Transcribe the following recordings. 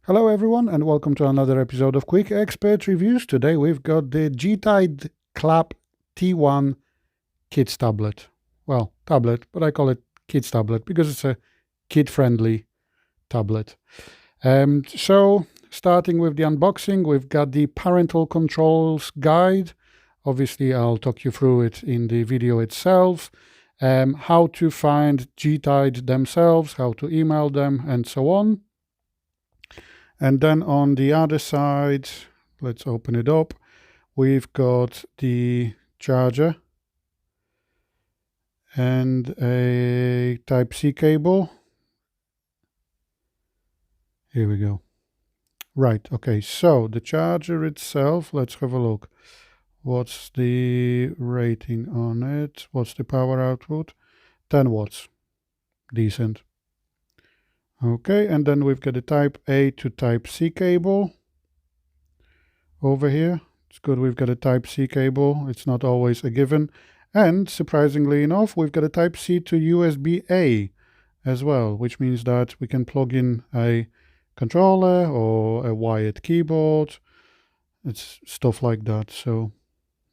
Hello everyone and welcome to another episode of Quick Expert Reviews. Today we've got the G-Tide Klap T1 Kids Tablet. Well, tablet, but I call it Kids Tablet because it's a kid-friendly tablet. So starting with the unboxing, we've got the parental controls guide. Obviously, I'll talk you through it in the video itself. How to find G-Tide themselves, how to email them, and so on. And then on the other side, let's open it up. We've got the charger and a Type-C cable. Here we go. Right, okay, so the charger itself, let's have a look. What's the rating on it? What's the power output? 10 watts. Decent. Okay, and then we've got a Type-A to Type-C cable over here. It's good we've got a Type-C cable. It's not always a given. And surprisingly enough, we've got a Type-C to USB-A as well, which means that we can plug in a controller or a wired keyboard. It's stuff like that. So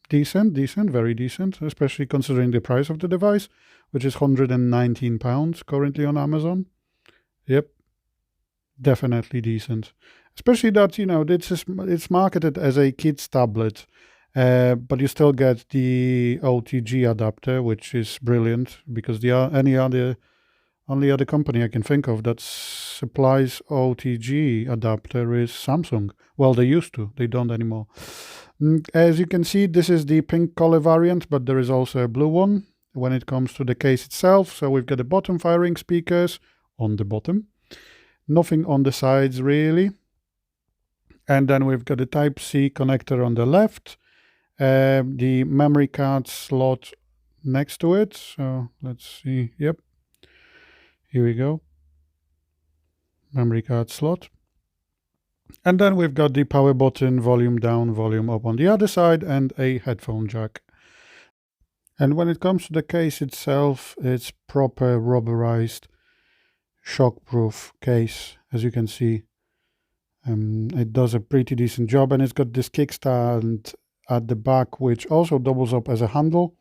decent, very decent, especially considering the price of the device, which is £119 currently on Amazon. Yep, definitely decent. Especially that, it's marketed as a kid's tablet, but you still get the OTG adapter, which is brilliant because the only other company I can think of that supplies OTG adapter is Samsung. Well, they used to, they don't anymore. As you can see, this is the pink color variant, but there is also a blue one when it comes to the case itself. So we've got the bottom firing speakers on the bottom. Nothing on the sides really. And then we've got the Type-C connector on the left, the memory card slot next to it. So let's see. Yep. Here we go. Memory card slot. And then we've got the power button, volume down, volume up on the other side, and a headphone jack. And when it comes to the case itself, it's proper rubberized, shockproof case, as you can see. It does a pretty decent job, and it's got this kickstand at the back, which also doubles up as a handle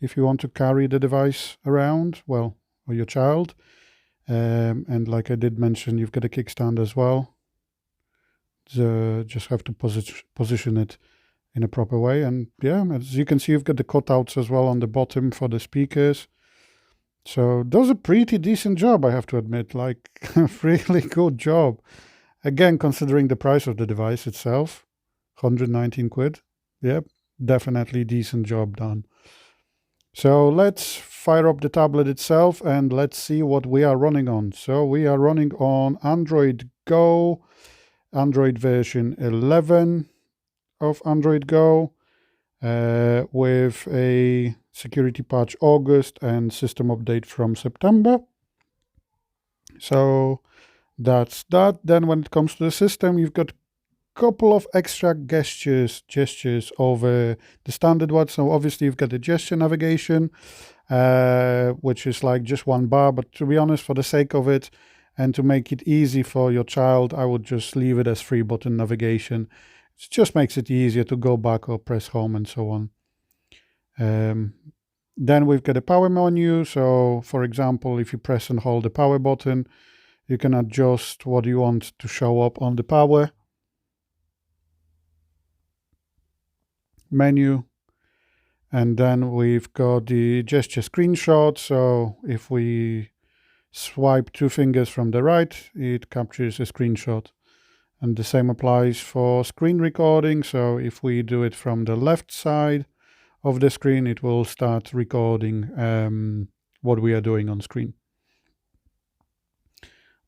if you want to carry the device around, well, or your child. And like I did mention, you've got a kickstand as well. Just have to position it in a proper way. And yeah, as you can see, you've got the cutouts as well on the bottom for the speakers. So does a pretty decent job, I have to admit, like really good job. Again, considering the price of the device itself, 119 quid. Yep, definitely decent job done. So let's fire up the tablet itself and let's see what we are running on. So we are running on Android Go, Android version 11 of Android Go, with a security patch August and system update from September. So that's that. Then when it comes to the system, you've got a couple of extra gestures over the standard one. So obviously you've got the gesture navigation, which is like just one bar, but to be honest, for the sake of it and to make it easy for your child, I would just leave it as 3-button navigation. It just makes it easier to go back or press home and so on. Then we've got a power menu. So for example, if you press and hold the power button, you can adjust what you want to show up on the power menu. And then we've got the gesture screenshot. So if we swipe 2 fingers from the right, it captures a screenshot. And the same applies for screen recording. So if we do it from the left side of the screen, it will start recording what we are doing on screen.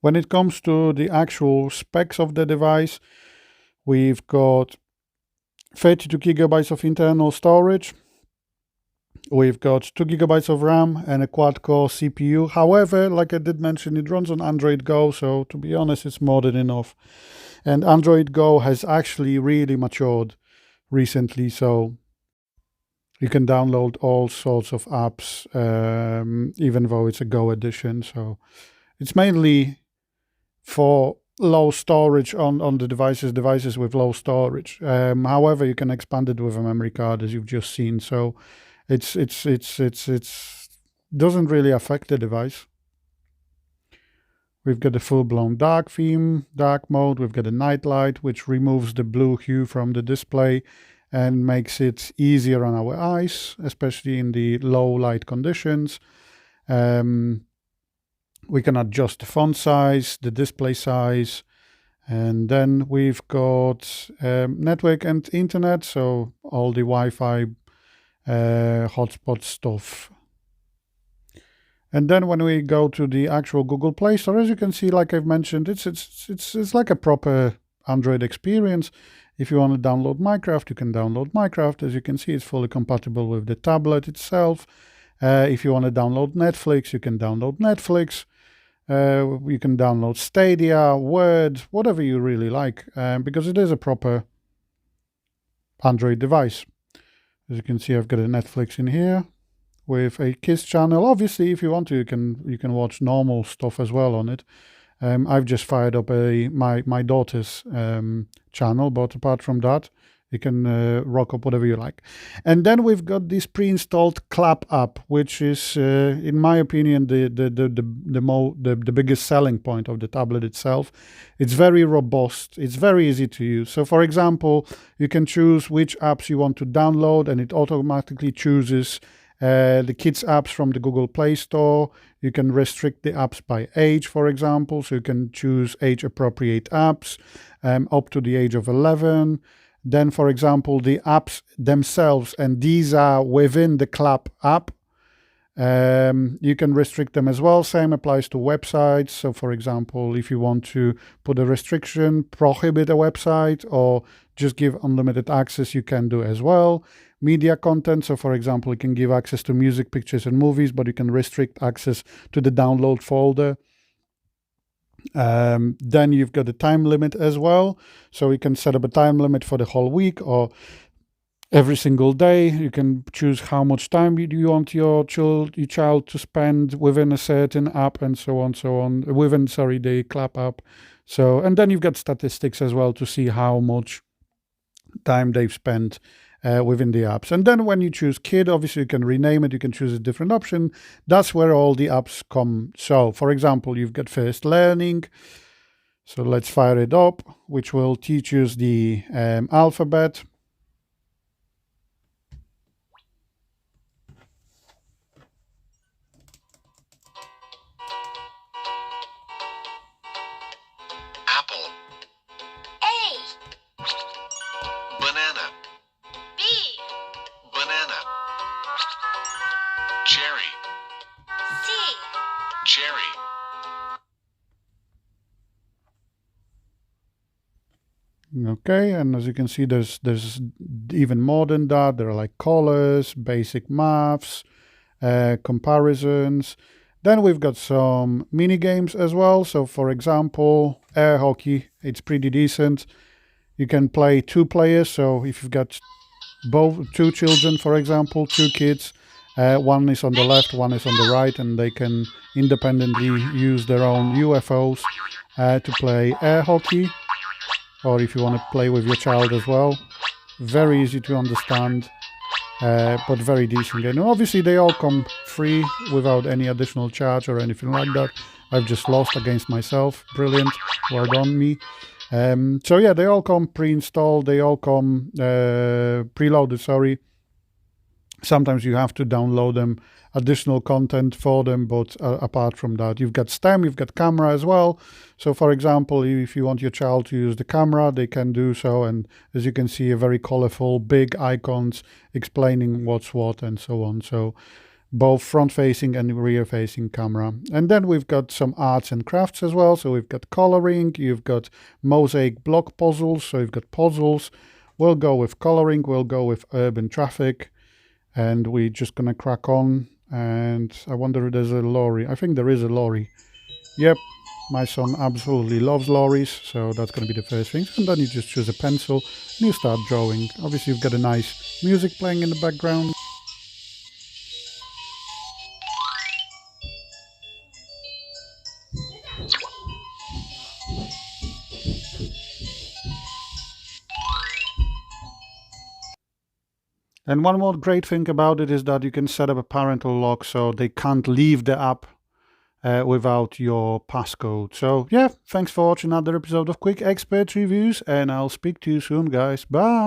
When it comes to the actual specs of the device, we've got 32 gigabytes of internal storage. We've got 2 gigabytes of RAM and a quad-core CPU. However, like I did mention, it runs on Android Go, so to be honest, it's more than enough. And Android Go has actually really matured recently, so you can download all sorts of apps, even though it's a Go edition. So it's mainly for low storage on the devices with low storage. However, you can expand it with a memory card, as you've just seen. So it's doesn't really affect the device. We've got the full-blown dark theme, dark mode. We've got a night light, which removes the blue hue from the display and makes it easier on our eyes, especially in the low light conditions. We can adjust the font size, the display size, and then we've got network and internet, so all the Wi-Fi hotspot stuff. And then when we go to the actual Google Play Store, as you can see, like I've mentioned, it's like a proper Android experience. If you want to download Minecraft, you can download Minecraft. As you can see, it's fully compatible with the tablet itself. If you want to download Netflix, you can download Netflix. You can download Stadia, Word, whatever you really like, because it is a proper Android device. As you can see, I've got a Netflix in here with a Kiss channel. Obviously, if you want to, you can watch normal stuff as well on it. I've just fired up my daughter's channel, but apart from that, you can rock up whatever you like. And then we've got this pre-installed Klap app, which is, in my opinion, the biggest selling point of the tablet itself. It's very robust. It's very easy to use. So, for example, you can choose which apps you want to download, and it automatically chooses the kids apps from the Google Play Store. You can restrict the apps by age, for example. So you can choose age-appropriate apps up to the age of 11. Then, for example, the apps themselves, and these are within the Klap app. You can restrict them as well. Same applies to websites. So, for example, if you want to put a restriction, prohibit a website, or just give unlimited access, you can do as well. Media content. So, for example, you can give access to music, pictures, and movies, but you can restrict access to the download folder. Then you've got a time limit as well. So you can set up a time limit for the whole week or every single day. You can choose how much time you want your child to spend within a certain app, and so on, within, the Klap app. So, and then you've got statistics as well to see how much time they've spent within the apps. And then when you choose kid, obviously you can rename it, you can choose a different option. That's where all the apps come. So, for example, you've got first learning. So let's fire it up, which will teach us the alphabet. Apple. A. Banana. B. Banana. Cherry. C. Cherry. Okay, and as you can see, there's even more than that. There are like colors, basic maths, comparisons. Then we've got some mini games as well. So, for example, air hockey, it's pretty decent. You can play 2 players. So if you've got both 2 children, for example, 2 kids, one is on the left, one is on the right, and they can independently use their own UFOs to play air hockey. Or if you want to play with your child as well. Very easy to understand, but very decent game. And obviously they all come free without any additional charge or anything like that. I've just lost against myself. Brilliant. Well done, me. So yeah, they all come pre-installed. They all come preloaded, sorry. Sometimes you have to download them, additional content for them, but apart from that, you've got STEM, you've got camera as well. So, for example, if you want your child to use the camera, they can do so. And as you can see, a very colorful, big icons explaining what's what and so on. So, both front-facing and rear-facing camera. And then we've got some arts and crafts as well. So, we've got coloring, you've got mosaic block puzzles. So, you've got puzzles. We'll go with coloring, we'll go with urban traffic. And we're just gonna crack on. And I wonder if there's a lorry. I think there is a lorry. Yep, my son absolutely loves lorries, so that's gonna be the first thing. And then you just choose a pencil and you start drawing. Obviously you've got a nice music playing in the background. And one more great thing about it is that you can set up a parental lock so they can't leave the app without your passcode. So yeah, thanks for watching another episode of Quick Expert Reviews, and I'll speak to you soon, guys. Bye!